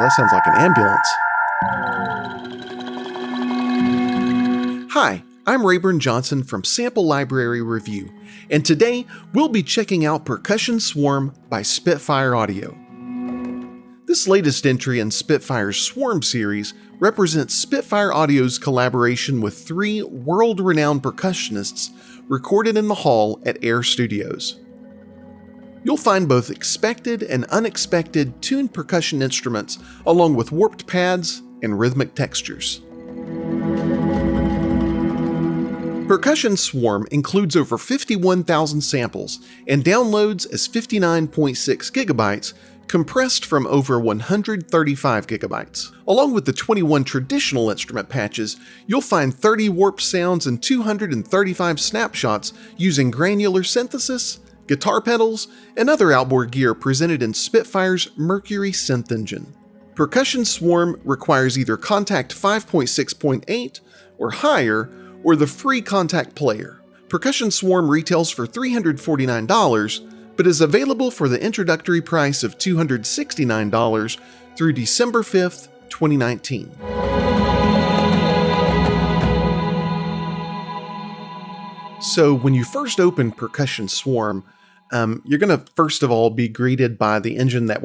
that sounds like an ambulance. Hi, I'm Raborn Johnson from Sample Library Review, and today we'll be checking out Percussion Swarm by Spitfire Audio. This latest entry in Spitfire's Swarm series represents Spitfire Audio's collaboration with 3 world-renowned percussionists recorded in the hall at Air Studios. You'll find both expected and unexpected tuned percussion instruments along with warped pads and rhythmic textures. Percussion Swarm includes over 51,000 samples and downloads as 59.6 gigabytes, compressed from over 135 gigabytes. Along with the 21 traditional instrument patches, you'll find 30 warped sounds and 235 snapshots using granular synthesis, guitar pedals, and other outboard gear presented in Spitfire's Mercury synth engine. Percussion Swarm requires either Contact 5.6.8 or higher, or the free Contact player. Percussion Swarm retails for $349, but is available for the introductory price of $269 through December 5th, 2019. So when you first open Percussion Swarm, you're going to first of all be greeted by the engine that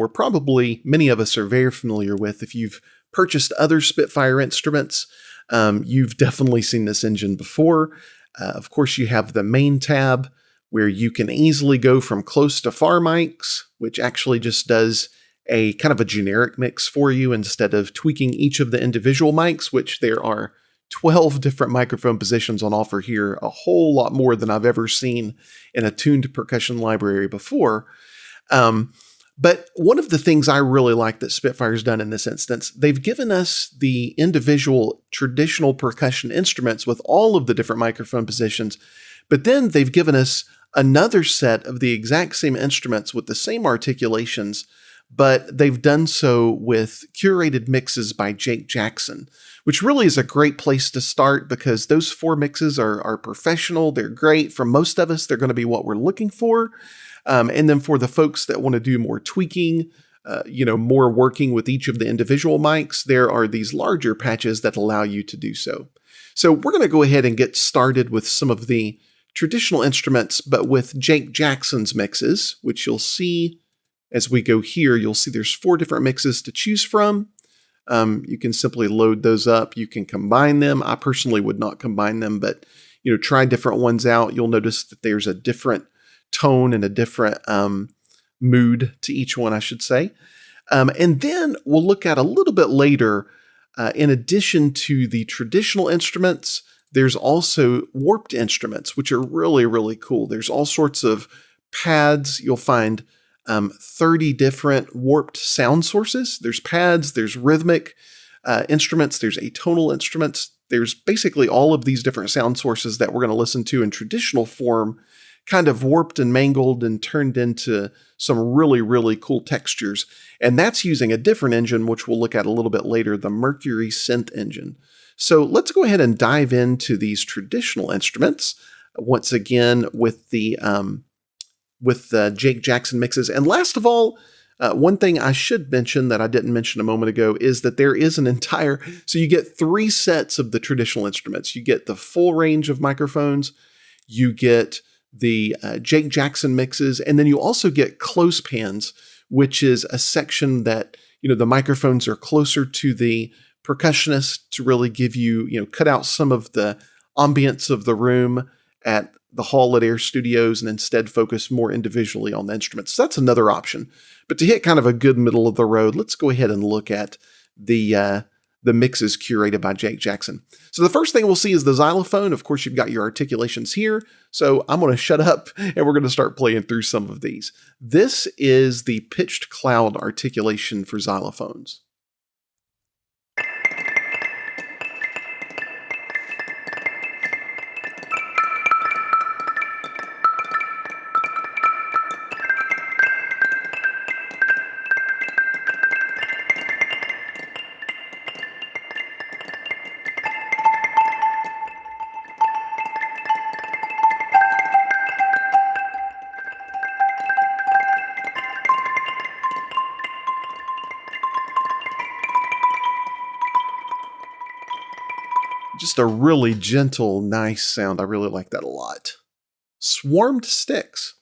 many of us are very familiar with. If you've purchased other Spitfire instruments, you've definitely seen this engine before. Of course, you have the main tab where you can easily go from close to far mics, which actually just does a kind of a generic mix for you instead of tweaking each of the individual mics, which there are 12 different microphone positions on offer here, a whole lot more than I've ever seen in a tuned percussion library before. But one of the things I really like that Spitfire's done in this instance, they've given us the individual traditional percussion instruments with all of the different microphone positions, but then they've given us another set of the exact same instruments with the same articulations, but they've done so with curated mixes by Jake Jackson, which really is a great place to start because those 4 mixes are professional. They're great. For most of us, they're going to be what we're looking for. And then for the folks that want to do more tweaking, more working with each of the individual mics, there are these larger patches that allow you to do so. So we're going to go ahead and get started with some of the traditional instruments, but with Jake Jackson's mixes, which you'll see as we go here. You'll see there's 4 different mixes to choose from. You can simply load those up. You can combine them. I personally would not combine them, but try different ones out. You'll notice that there's a different tone and a different mood to each one, I should say. And then we'll look at a little bit later, in addition to the traditional instruments, there's also warped instruments, which are really, really cool. There's all sorts of pads. You'll find 30 different warped sound sources. There's pads, there's rhythmic instruments, there's atonal instruments. There's basically all of these different sound sources that we're going to listen to in traditional form, kind of warped and mangled and turned into some really, really cool textures. And that's using a different engine, which we'll look at a little bit later, the Mercury synth engine. So let's go ahead and dive into these traditional instruments once again with the Jake Jackson mixes. And last of all, one thing I should mention that I didn't mention a moment ago is that there is so you get 3 sets of the traditional instruments. You get the full range of microphones, you get the Jake Jackson mixes, and then you also get close pans, which is a section that, the microphones are closer to the percussionist to really give you, cut out some of the ambience of the room at the hall at Air Studios and instead focus more individually on the instruments. So that's another option. But to hit kind of a good middle of the road, let's go ahead and look at the mixes curated by Jake Jackson. So the first thing we'll see is the xylophone. Of course, you've got your articulations here. So I'm going to shut up and we're going to start playing through some of these. This is the pitched cloud articulation for xylophones. Just a really gentle, nice sound. I really like that a lot. Swarmed sticks.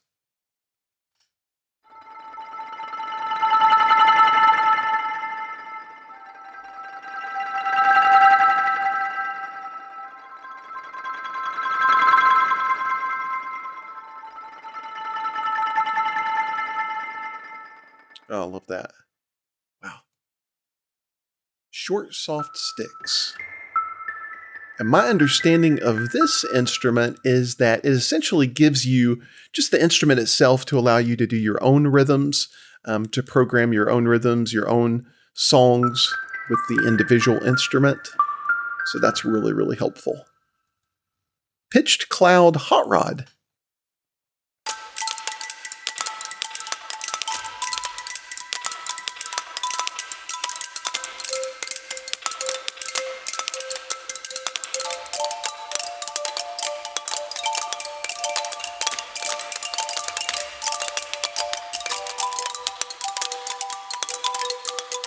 Oh, I love that. Wow. Short, soft sticks. And my understanding of this instrument is that it essentially gives you just the instrument itself to allow you to do your own rhythms, to program your own rhythms, your own songs with the individual instrument. So that's really, really helpful. Pitched Cloud Hot Rod.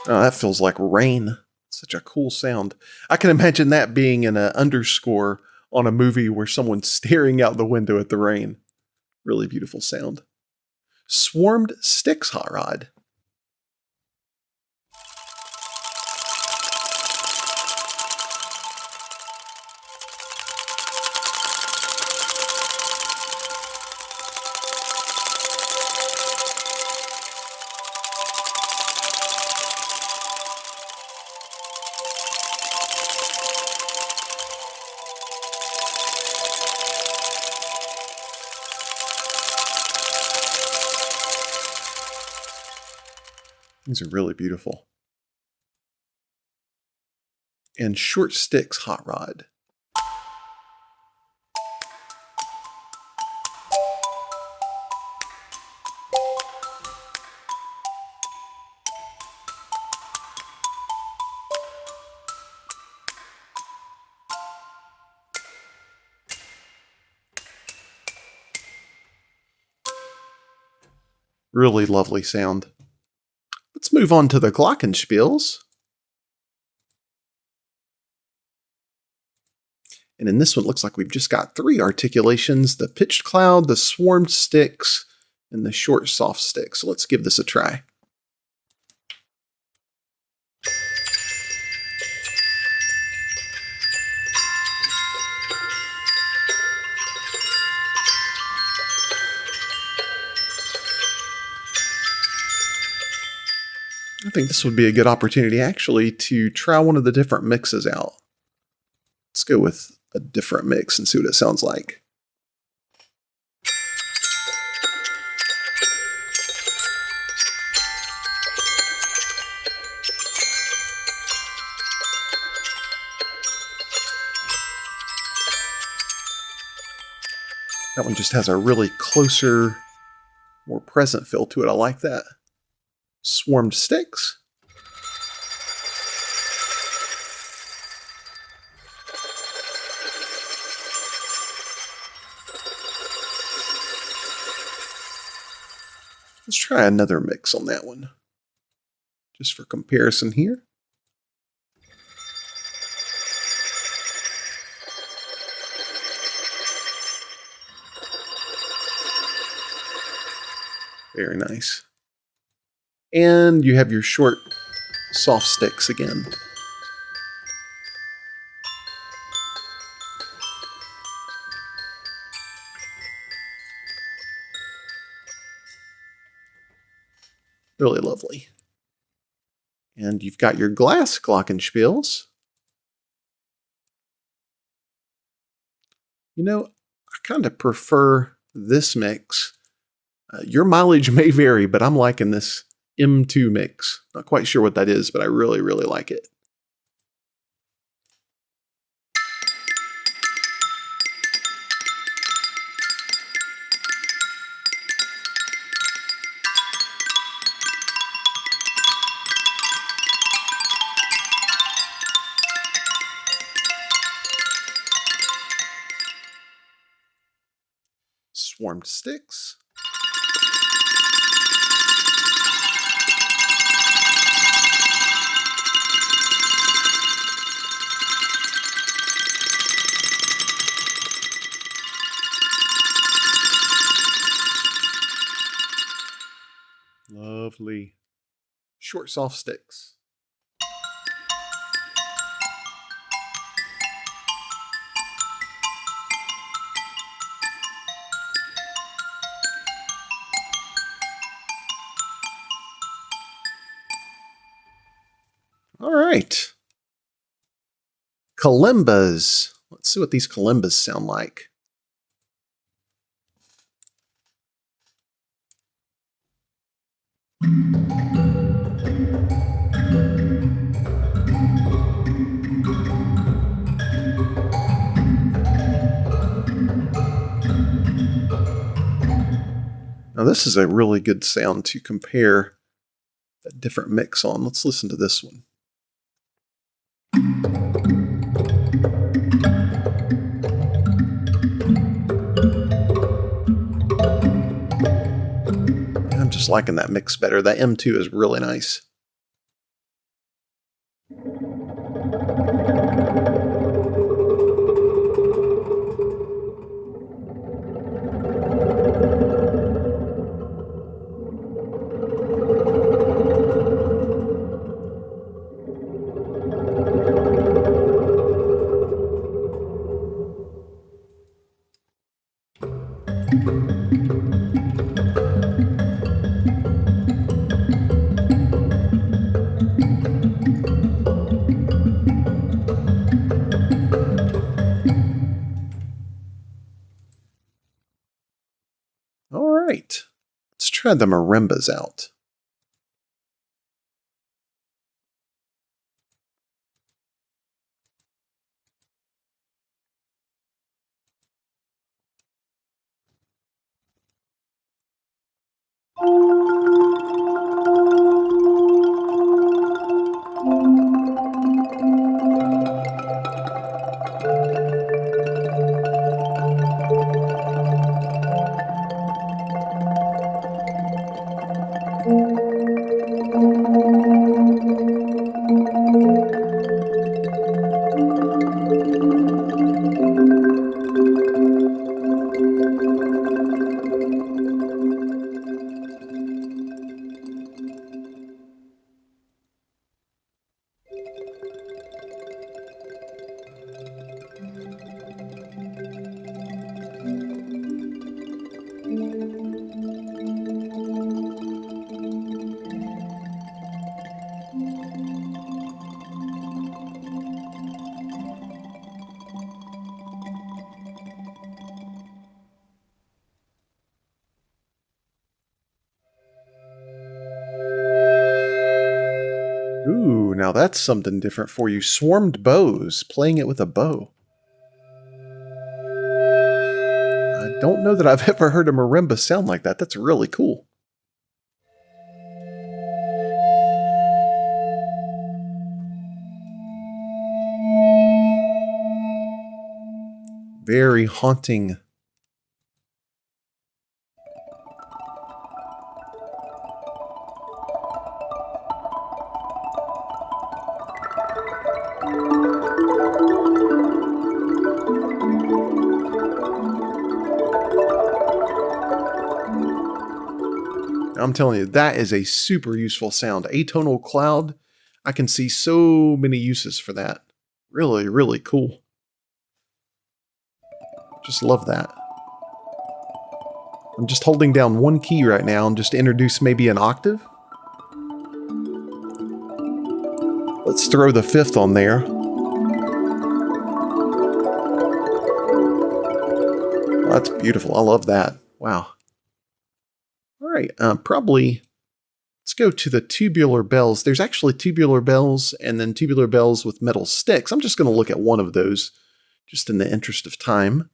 Oh, that feels like rain. Such a cool sound. I can imagine that being in an underscore on a movie where someone's staring out the window at the rain. Really beautiful sound. Swarmed Sticks Hot Rod. These are really beautiful. And Short Sticks Hot Rod. Really lovely sound. Let's move on to the Glockenspiels. And in this one, it looks like we've just got 3 articulations, the pitched cloud, the swarmed sticks, and the short soft sticks. So let's give this a try. I think this would be a good opportunity actually to try one of the different mixes out. Let's go with a different mix and see what it sounds like. That one just has a really closer, more present feel to it. I like that. Swarmed sticks. Let's try another mix on that one, just for comparison here. Very nice. And you have your short, soft sticks again. Really lovely. And you've got your glass Glockenspiels. You know, I kind of prefer this mix. Your mileage may vary, but I'm liking this M2 mix. Not quite sure what that is, but I really, really like it. Swarmed sticks. really short, soft sticks. All right. Kalimbas. Let's see what these kalimbas sound like. Now this is a really good sound to compare a different mix on. Let's listen to this one. I'm just liking that mix better. That M2 is really nice. All right, let's try the marimbas out. Ooh, now that's something different for you. Swarmed bows, playing it with a bow. I don't know that I've ever heard a marimba sound like that. That's really cool. Very haunting. I'm telling you, that is a super useful sound. Atonal cloud, I can see so many uses for that. Really, really cool. Just love that. I'm just holding down one key right now and just introduce maybe an octave. Let's throw the fifth on there. Oh, that's beautiful. I love that. Wow. All right, probably let's go to the tubular bells. There's actually tubular bells and then tubular bells with metal sticks. I'm just going to look at one of those just in the interest of time.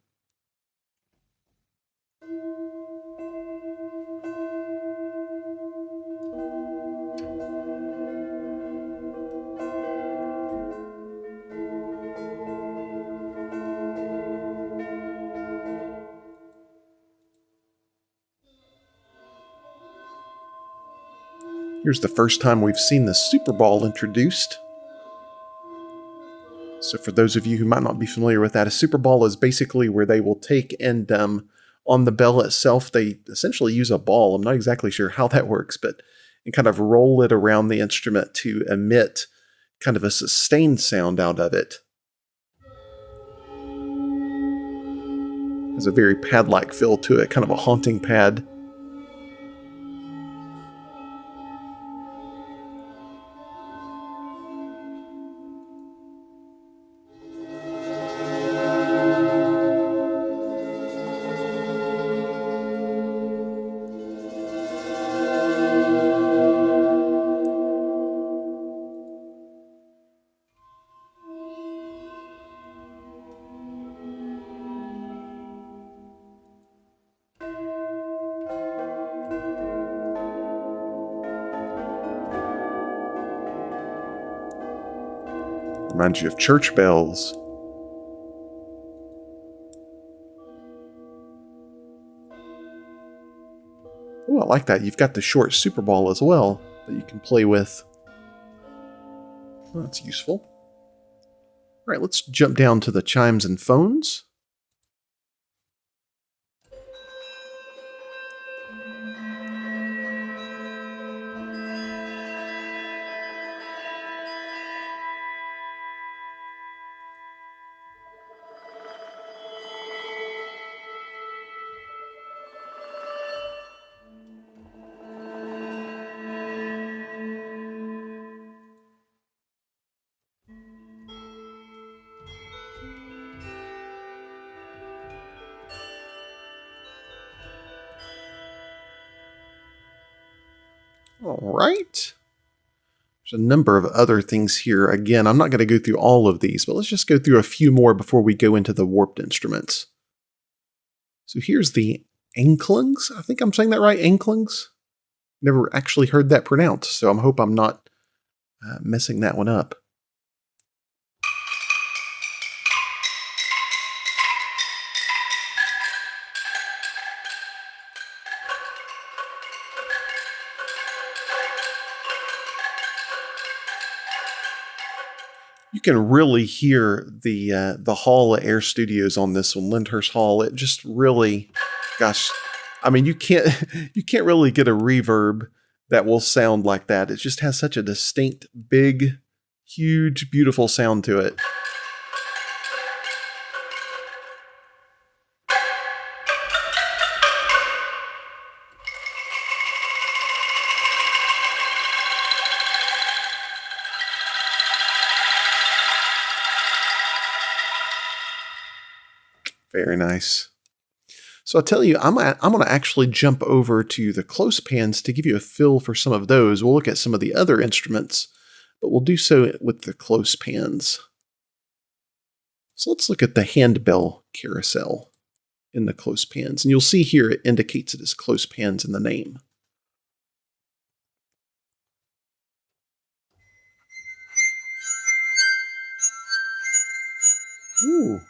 Here's the first time we've seen the Superball introduced. So for those of you who might not be familiar with that, a Superball is basically where they will take and on the bell itself, they essentially use a ball. I'm not exactly sure how that works, but and kind of roll it around the instrument to emit kind of a sustained sound out of it. Has a very pad-like feel to it, kind of a haunting pad. Reminds you of church bells. Oh, I like that. You've got the short Superball as well that you can play with. Well, that's useful. All right, let's jump down to the chimes and phones. All right. There's a number of other things here. Again, I'm not going to go through all of these, but let's just go through a few more before we go into the warped instruments. So here's the Inklings. I think I'm saying that right, Inklings. Never actually heard that pronounced, so I hope I'm not messing that one up. You can really hear the hall at Air Studios on this one, Lyndhurst Hall. It just really, gosh, I mean, you can't really get a reverb that will sound like that. It just has such a distinct, big, huge, beautiful sound to it. Very nice. So I'll tell you, I'm going to actually jump over to the close pans to give you a feel for some of those. We'll look at some of the other instruments, but we'll do so with the close pans. So let's look at the handbell carousel in the close pans. And you'll see here it indicates it as close pans in the name. Ooh.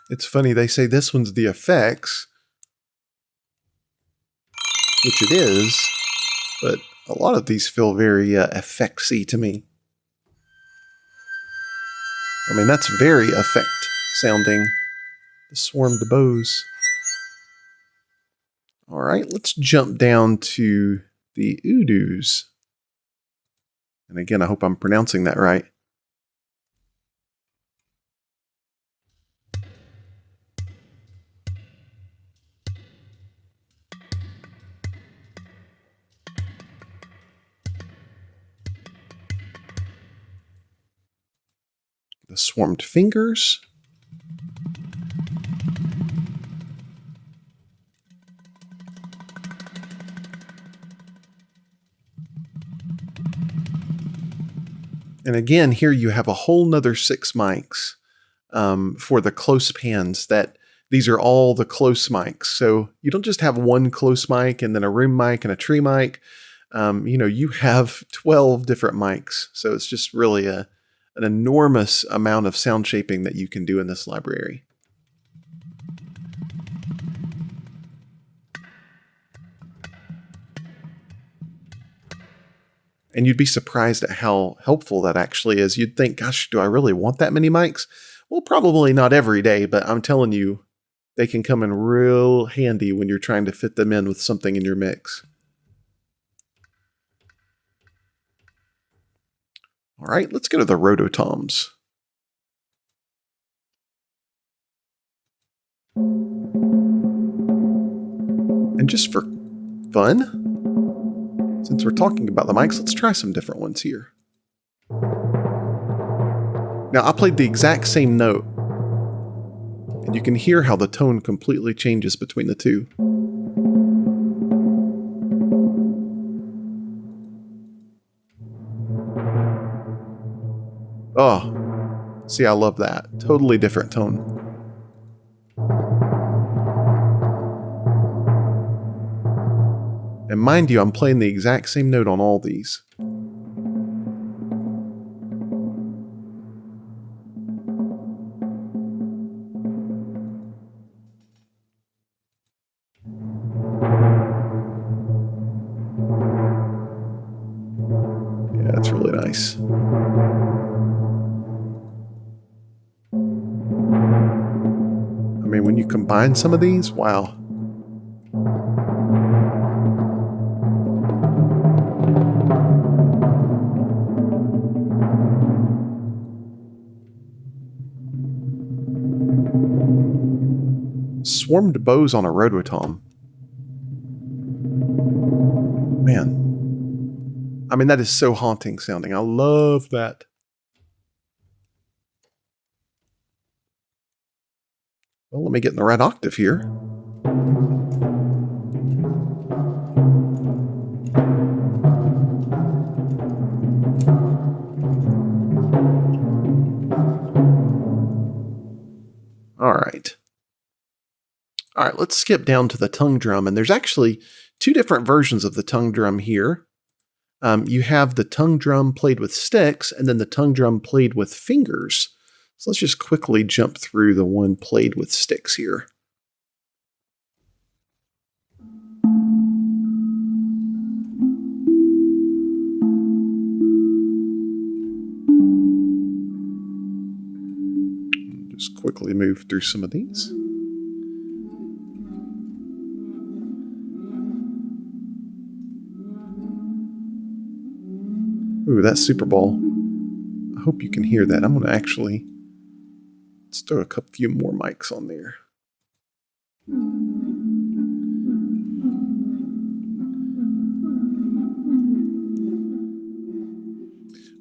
It's funny, they say this one's the effects, which it is, but a lot of these feel very effectsy to me. I mean, that's very effect sounding, the swarmed bows. All right, let's jump down to the Udus. And again, I hope I'm pronouncing that right. The swarmed fingers. And again, here you have a whole nother 6 mics for the close pans. That these are all the close mics. So you don't just have one close mic and then a room mic and a tree mic. You have 12 different mics. So it's just really an enormous amount of sound shaping that you can do in this library. And you'd be surprised at how helpful that actually is. You'd think, gosh, do I really want that many mics? Well, probably not every day, but I'm telling you, they can come in real handy when you're trying to fit them in with something in your mix. All right, let's go to the rototoms. And just for fun, since we're talking about the mics, let's try some different ones here. Now, I played the exact same note, and you can hear how the tone completely changes between the two. Oh, see, I love that. Totally different tone. And mind you, I'm playing the exact same note on all these. Yeah, that's really nice. I mean, when you combine some of these, wow. Swarmed bows on a rototom. Man. I mean, that is so haunting sounding. I love that. Well, let me get in the right octave here. All right. All right, let's skip down to the tongue drum. And there's actually two different versions of the tongue drum here. You have the tongue drum played with sticks and then the tongue drum played with fingers. So let's just quickly jump through the one played with sticks here. Just quickly move through some of these. Ooh, that's Superball. I hope you can hear that. I'm going to actually... let's throw a few more mics on there.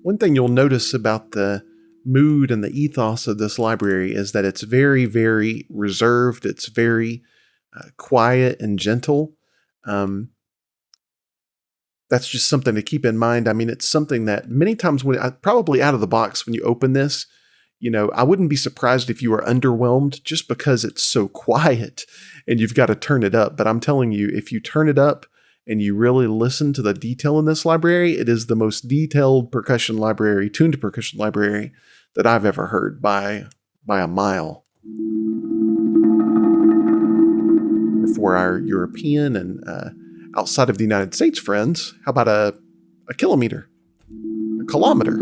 One thing you'll notice about the mood and the ethos of this library is that it's very, very reserved. It's very quiet and gentle. That's just something to keep in mind. I mean, it's something that many times probably out of the box when you open this, I wouldn't be surprised if you were underwhelmed just because it's so quiet and you've got to turn it up. But I'm telling you, if you turn it up and you really listen to the detail in this library, it is the most detailed percussion library, tuned percussion library that I've ever heard by a mile. For our European and outside of the United States friends, how about a kilometer? A kilometer.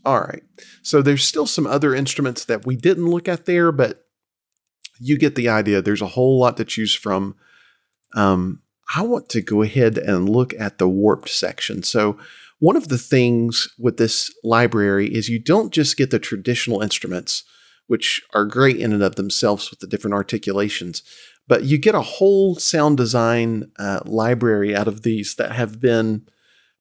All right. So there's still some other instruments that we didn't look at there, but you get the idea. There's a whole lot to choose from. I want to go ahead and look at the warped section. So one of the things with this library is you don't just get the traditional instruments, which are great in and of themselves with the different articulations, but you get a whole sound design library out of these that have been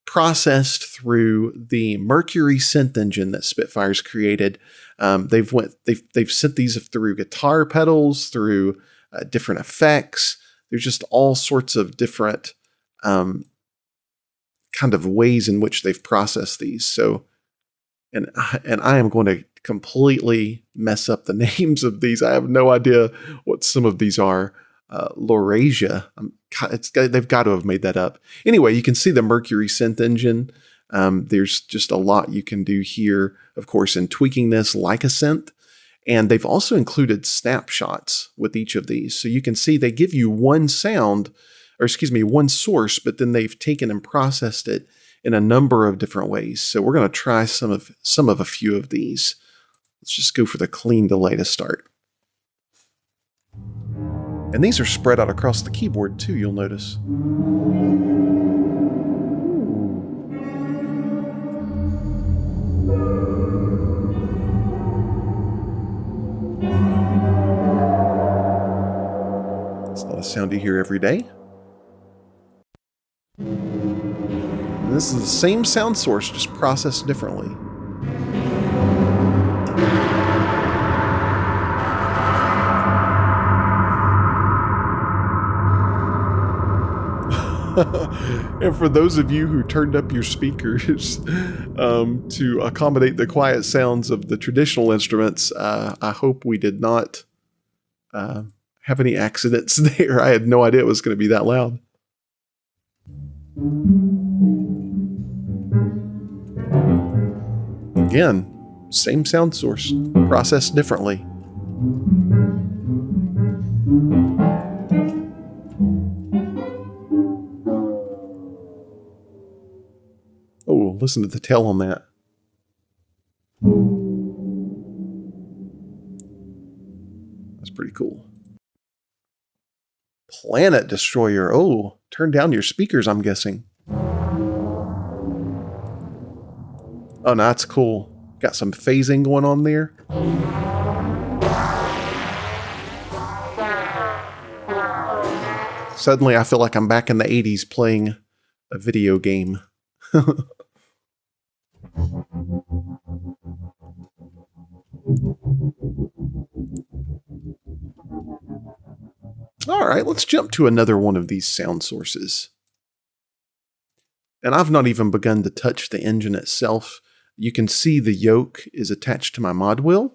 processed through the Mercury synth engine that Spitfire's created. They've sent these through guitar pedals, through different effects. There's just all sorts of different kind of ways in which they've processed these. So, and I am going to completely mess up the names of these. I have no idea what some of these are. Eurasia. They've got to have made that up. Anyway, you can see the Mercury synth engine. There's just a lot you can do here, of course, in tweaking this like a synth. And they've also included snapshots with each of these. So you can see they give you one sound, or excuse me, one source, but then they've taken and processed it in a number of different ways. So we're going to try some of a few of these. Let's just go for the clean delay to start. And these are spread out across the keyboard too, you'll notice. It's not a sound you hear every day. And this is the same sound source, just processed differently. And for those of you who turned up your speakers to accommodate the quiet sounds of the traditional instruments, I hope we did not have any accidents there. I had no idea it was going to be that loud. Again, same sound source, processed differently. Oh, listen to the tail on that. That's pretty cool. Planet Destroyer. Oh, turn down your speakers, I'm guessing. Oh, no, that's cool. Got some phasing going on there. Suddenly, I feel like I'm back in the 80s playing a video game. All right, let's jump to another one of these sound sources. And I've not even begun to touch the engine itself. You can see the yoke is attached to my mod wheel.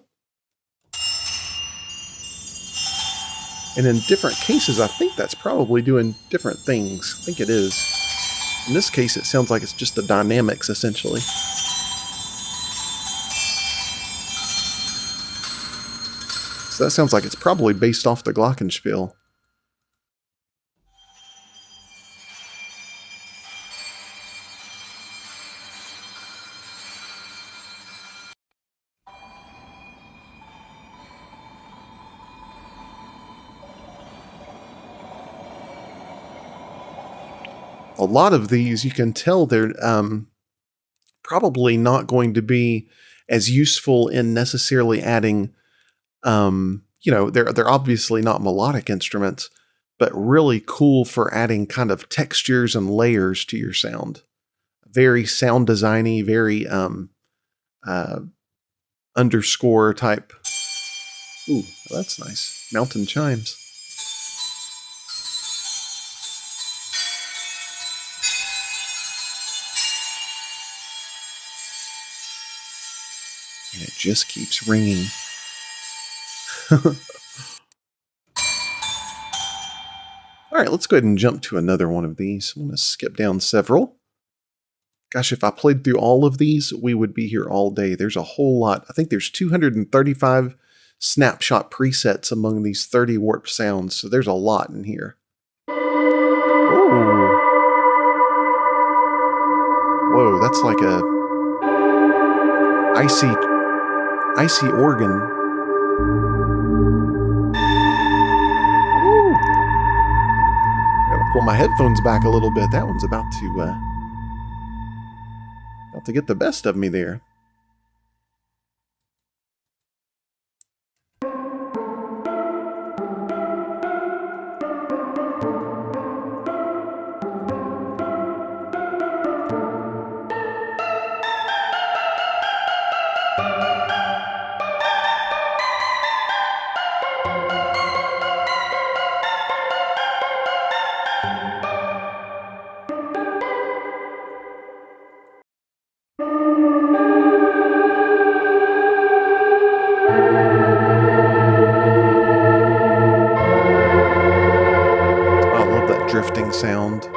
And in different cases, I think that's probably doing different things. I think it is. In this case, it sounds like it's just the dynamics, essentially. So that sounds like it's probably based off the Glockenspiel. A lot of these, you can tell they're probably not going to be as useful in necessarily adding, they're obviously not melodic instruments, but really cool for adding kind of textures and layers to your sound. Very sound designy, very underscore type. Ooh, that's nice. Mountain chimes. And it just keeps ringing. All right, let's go ahead and jump to another one of these. I'm going to skip down several. Gosh, if I played through all of these, we would be here all day. There's a whole lot. I think there's 235 snapshot presets among these 30 warped sounds, so there's a lot in here. Ooh. Whoa, that's like a icy organ. Ooh. Gotta pull my headphones back a little bit. That one's about to to get the best of me there. Drifting sound.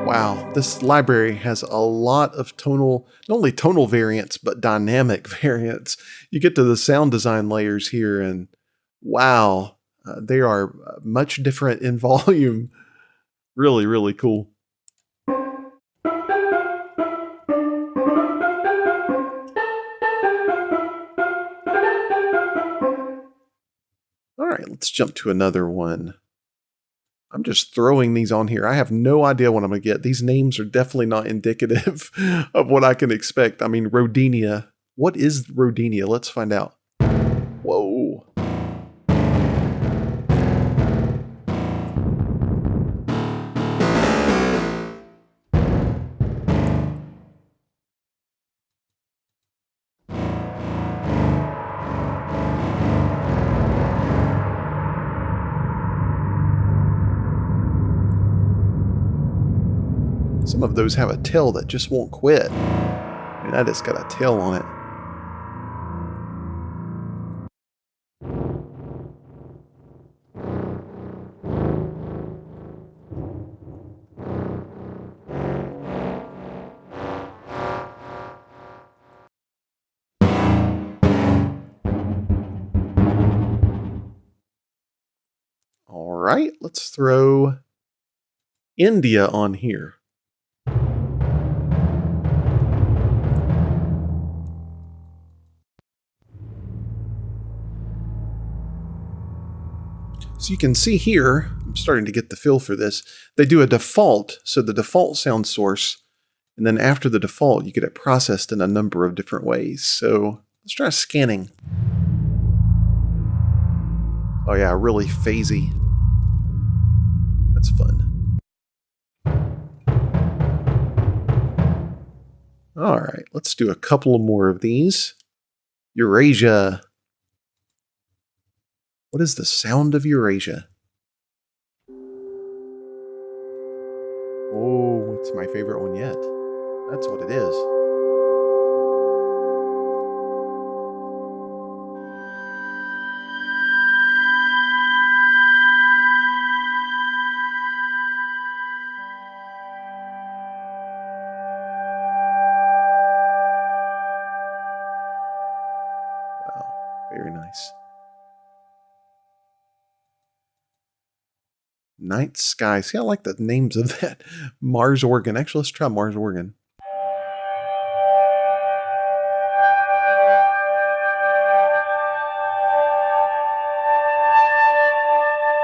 Wow, this library has a lot of tonal, not only tonal variants, but dynamic variants. You get to the sound design layers here, and wow, they are much different in volume. Really, really cool. All right, let's jump to another one. I'm just throwing these on here. I have no idea what I'm going to get. These names are definitely not indicative of what I can expect. I mean, Rodinia. What is Rodinia? Let's find out. Whoa. Some of those have a tail that just won't quit. And that has got a tail on it. All right, let's throw India on here. So you can see here, I'm starting to get the feel for this. They do a default, so the default sound source, and then after the default, you get it processed in a number of different ways. So let's try scanning. Oh yeah, really phasey. That's fun. All right, let's do a couple more of these. Eurasia. What is the sound of Eurasia? Oh, it's my favorite one yet. That's what it is. Wow, very nice. Night Sky. See, I like the names of that. Mars organ. Actually, let's try Mars organ.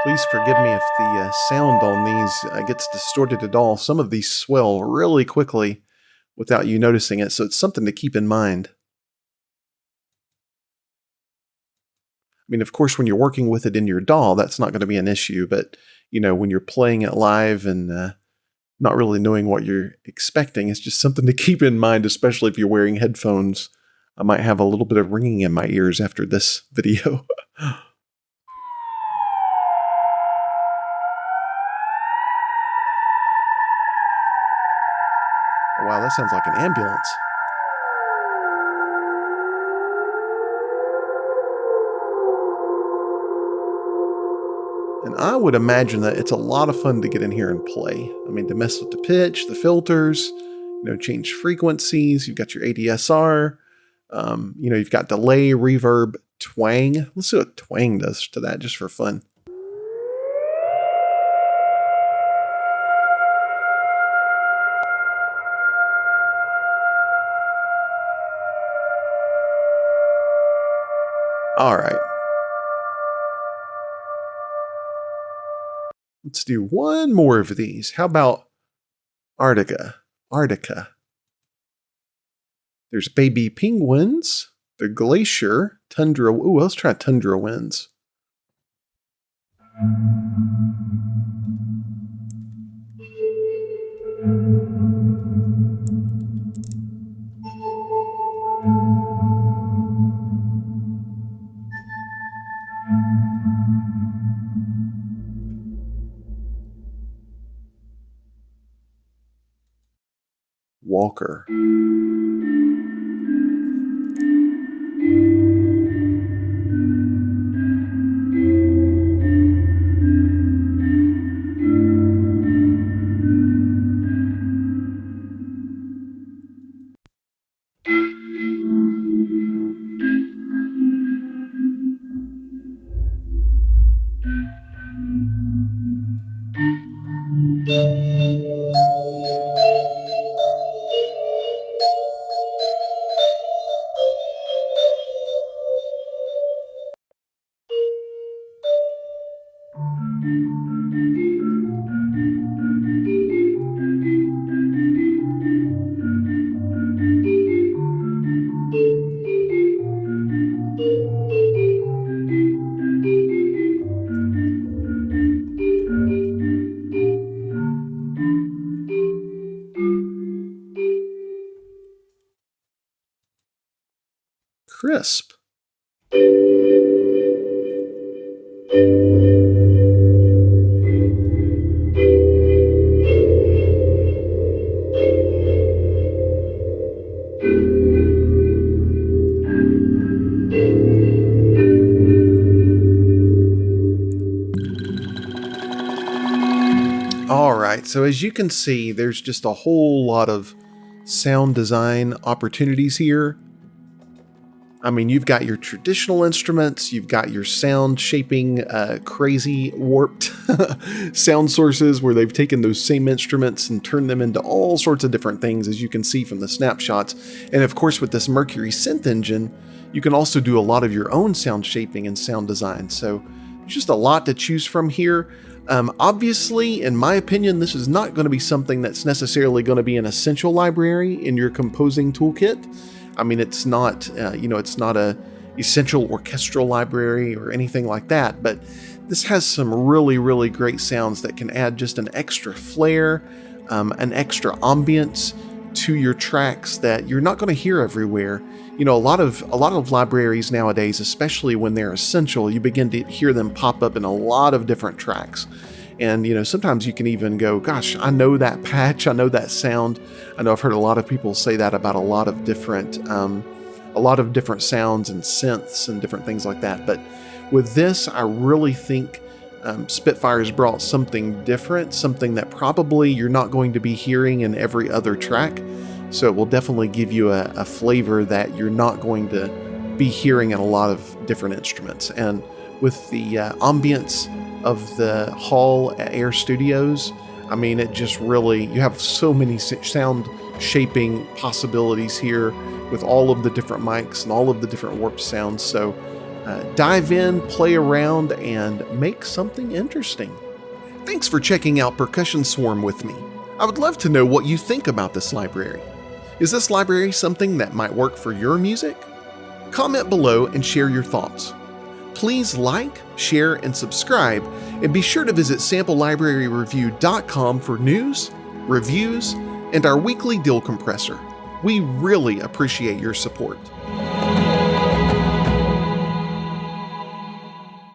Please forgive me if the sound on these gets distorted at all. Some of these swell really quickly without you noticing it, so it's something to keep in mind. I mean, of course, when you're working with it in your DAW, that's not going to be an issue, but you know, when you're playing it live and not really knowing what you're expecting, it's just something to keep in mind, especially if you're wearing headphones. I might have a little bit of ringing in my ears after this video. Wow, that sounds like an ambulance. And I would imagine that it's a lot of fun to get in here and play. I mean, to mess with the pitch, the filters, you know, change frequencies. You've got your ADSR. You know, you've got delay, reverb, twang. Let's see what twang does to that just for fun. All right. Let's do one more of these. How about Arctica? There's baby penguins, the glacier, tundra. Ooh, let's try tundra winds. Walker. Crisp. All right, so as you can see, there's just a whole lot of sound design opportunities here. I mean, you've got your traditional instruments, you've got your sound shaping, crazy warped sound sources where they've taken those same instruments and turned them into all sorts of different things, as you can see from the snapshots. And of course, with this Mercury synth engine, you can also do a lot of your own sound shaping and sound design. So there's just a lot to choose from here. Obviously, in my opinion, this is not going to be something that's necessarily going to be an essential library in your composing toolkit. I mean, it's not, it's not a essential orchestral library or anything like that, but this has some really, really great sounds that can add just an extra flair, an extra ambience to your tracks that you're not going to hear everywhere. You know, a lot of libraries nowadays, especially when they're essential, you begin to hear them pop up in a lot of different tracks. And, you know, sometimes you can even go, gosh, I know that patch, I know that sound. I know I've heard a lot of people say that about a lot of different sounds and synths and different things like that. But with this, I really think Spitfire has brought something different, something that probably you're not going to be hearing in every other track. So it will definitely give you a flavor that you're not going to be hearing in a lot of different instruments. And with the ambience of the hall at Air Studios, I mean, it just really, you have so many sound shaping possibilities here with all of the different mics and all of the different warped sounds. So dive in, play around, and make something interesting. Thanks for checking out Percussion Swarm with me. I would love to know what you think about this library. Is this library something that might work for your music? Comment below and share your thoughts. Please like, share, and subscribe, and be sure to visit samplelibraryreview.com for news, reviews, and our weekly deal compressor. We really appreciate your support.